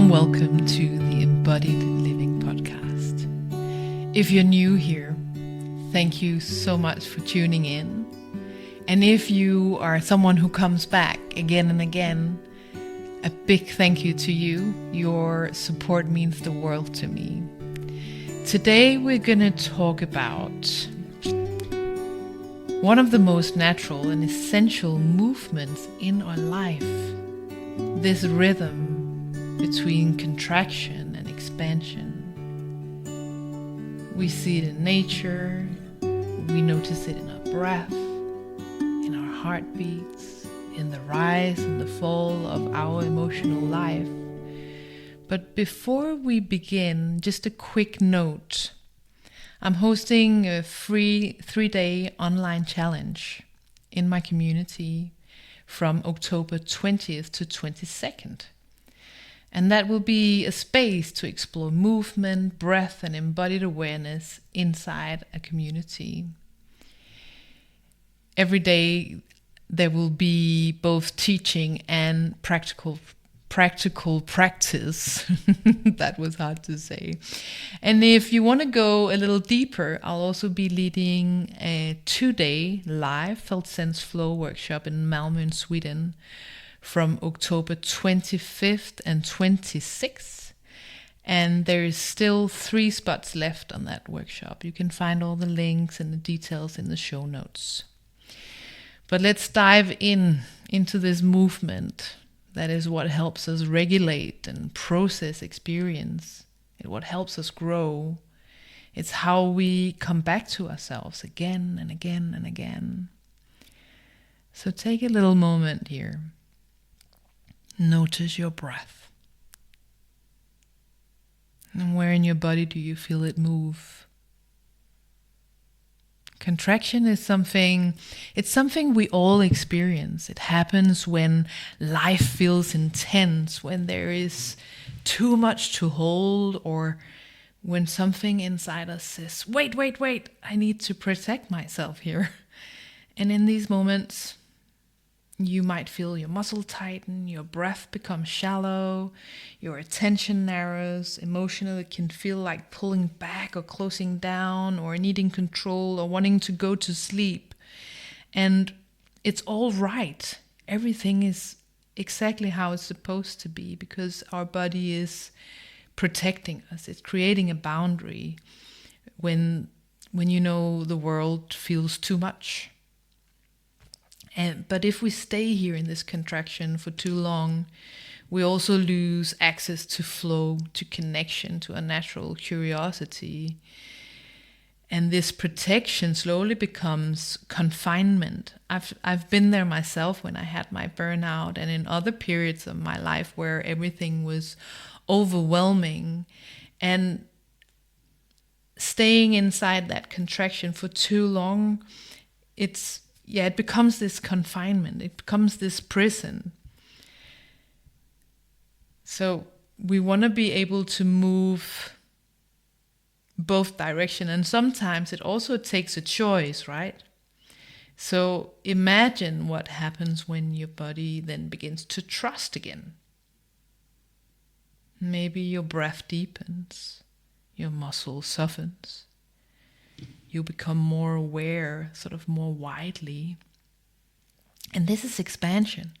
warm welcome to the Embodied Living Podcast. If you're new here, thank you so much for tuning in. And if you are someone who comes back again and again, a big thank you to you. Your support means the world to me. Today we're going to talk about one of the most natural and essential movements in our life. This rhythm between contraction and expansion. We see it in nature, we notice it in our breath, in our heartbeats, in the rise and the fall of our emotional life. But before we begin, just a quick note. I'm hosting a free 3-day online challenge in my community from October 20th to 22nd. And that will be a space to explore movement, breath, and embodied awareness inside a community. Every day there will be both teaching and practical practice. That was hard to say. And if you want to go a little deeper, I'll also be leading a 2-day live Felt Sense Flow workshop in Malmö in Sweden from October 25th and 26th. And there is still 3 spots left on that workshop. You can find all the links and the details in the show notes. But let's dive into this movement. That is what helps us regulate and process experience. It's what helps us grow. It's how we come back to ourselves again and again and again. So take a little moment here. Notice your breath. And where in your body do you feel it move? Contraction is something we all experience. It happens when life feels intense, when there is too much to hold, or when something inside us says, wait, I need to protect myself here. And in these moments, you might feel your muscle tighten, your breath becomes shallow, your attention narrows. Emotionally, it can feel like pulling back or closing down or needing control or wanting to go to sleep. And it's all right. Everything is exactly how it's supposed to be because our body is protecting us. It's creating a boundary when you know the world feels too much. But if we stay here in this contraction for too long, we also lose access to flow, to connection, to a natural curiosity. And this protection slowly becomes confinement. I've been there myself when I had my burnout and in other periods of my life where everything was overwhelming. And staying inside that contraction for too long, it becomes this confinement. It becomes this prison. So we want to be able to move both direction. And sometimes it also takes a choice, right? So imagine what happens when your body then begins to trust again. Maybe your breath deepens, your muscle softens. You become more aware, sort of more widely. And this is expansion.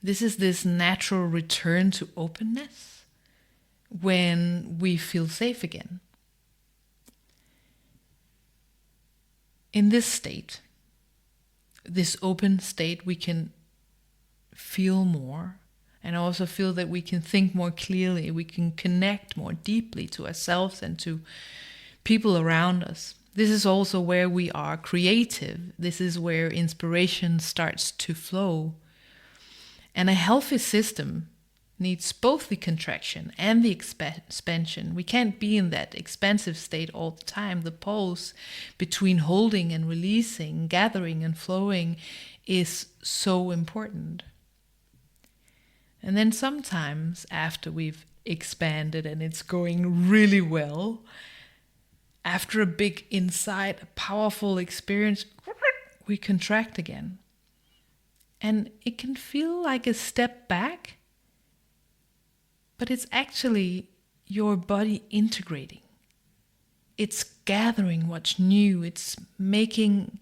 This is this natural return to openness when we feel safe again. In this state, this open state, we can feel more and also feel that we can think more clearly. We can connect more deeply to ourselves and to people around us. This is also where we are creative. This is where inspiration starts to flow. And a healthy system needs both the contraction and the expansion. We can't be in that expansive state all the time. The pulse between holding and releasing, gathering and flowing is so important. And then sometimes after we've expanded and it's going really well, after a big insight, a powerful experience, we contract again. And it can feel like a step back, but it's actually your body integrating. It's gathering what's new. It's making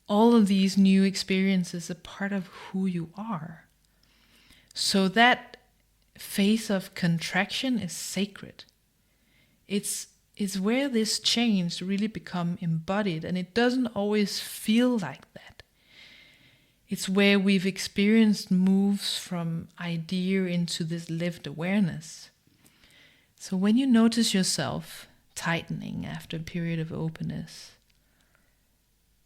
all of these new experiences a part of who you are. So that phase of contraction is sacred. It's where this change really become embodied, and it doesn't always feel like that. It's where we've experienced moves from idea into this lived awareness. So when you notice yourself tightening after a period of openness,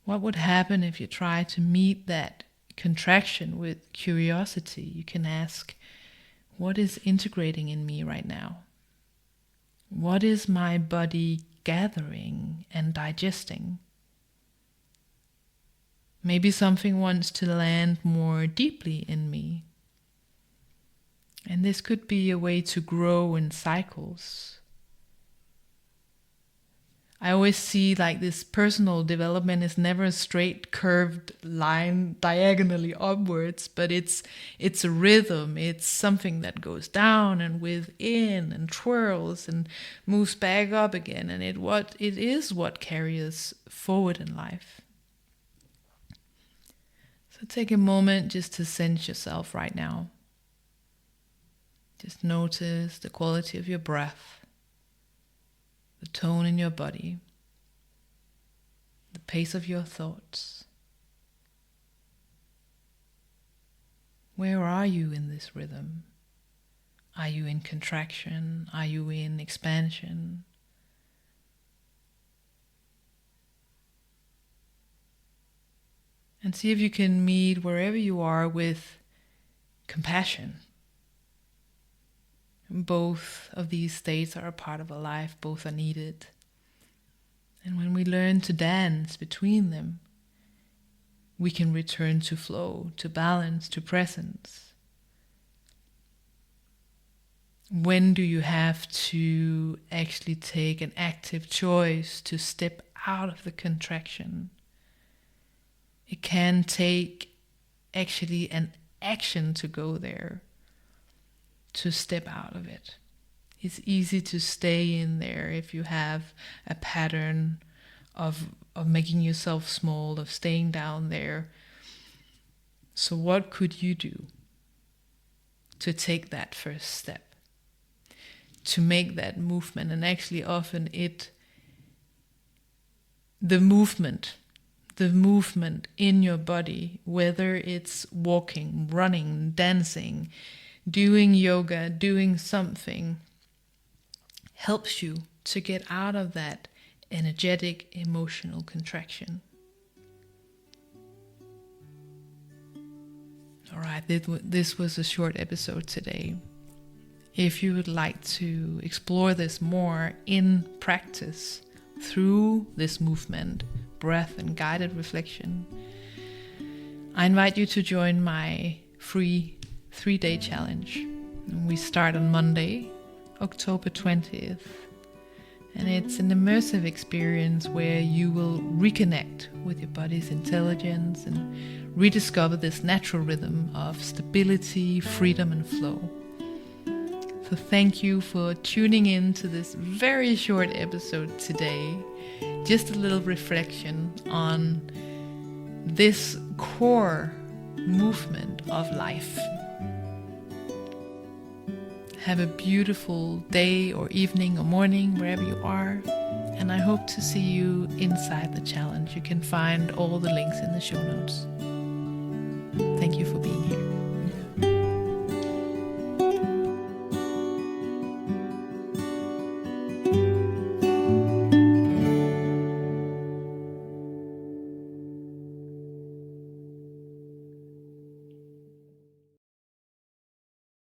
what would happen if you try to meet that contraction with curiosity? You can ask, what is integrating in me right now? What is my body gathering and digesting? Maybe something wants to land more deeply in me. And this could be a way to grow in cycles. I always see like this personal development is never a straight curved line diagonally upwards, but it's a rhythm. It's something that goes down and within and twirls and moves back up again. And it is what carries us forward in life. So take a moment just to sense yourself right now. Just notice the quality of your breath, the tone in your body, the pace of your thoughts. Where are you in this rhythm? Are you in contraction? Are you in expansion? And see if you can meet wherever you are with compassion. Both of these states are a part of a life, both are needed. And when we learn to dance between them, we can return to flow, to balance, to presence. When do you have to actually take an active choice to step out of the contraction? It can take actually an action to go there, to step out of it. It's easy to stay in there if you have a pattern of making yourself small, of staying down there. So what could you do to take that first step? To make that movement, and actually often the movement in your body, whether it's walking, running, dancing, doing yoga, doing something, helps you to get out of that energetic, emotional contraction. All right, this was a short episode today. If you would like to explore this more in practice through this movement, breath, and guided reflection, I invite you to join my free 3-day challenge. We start on Monday, October 20th. And it's an immersive experience where you will reconnect with your body's intelligence and rediscover this natural rhythm of stability, freedom, and flow. So thank you for tuning in to this very short episode today. Just a little reflection on this core movement of life. Have a beautiful day or evening or morning wherever you are, and I hope to see you inside the challenge. You can find all the links in the show notes.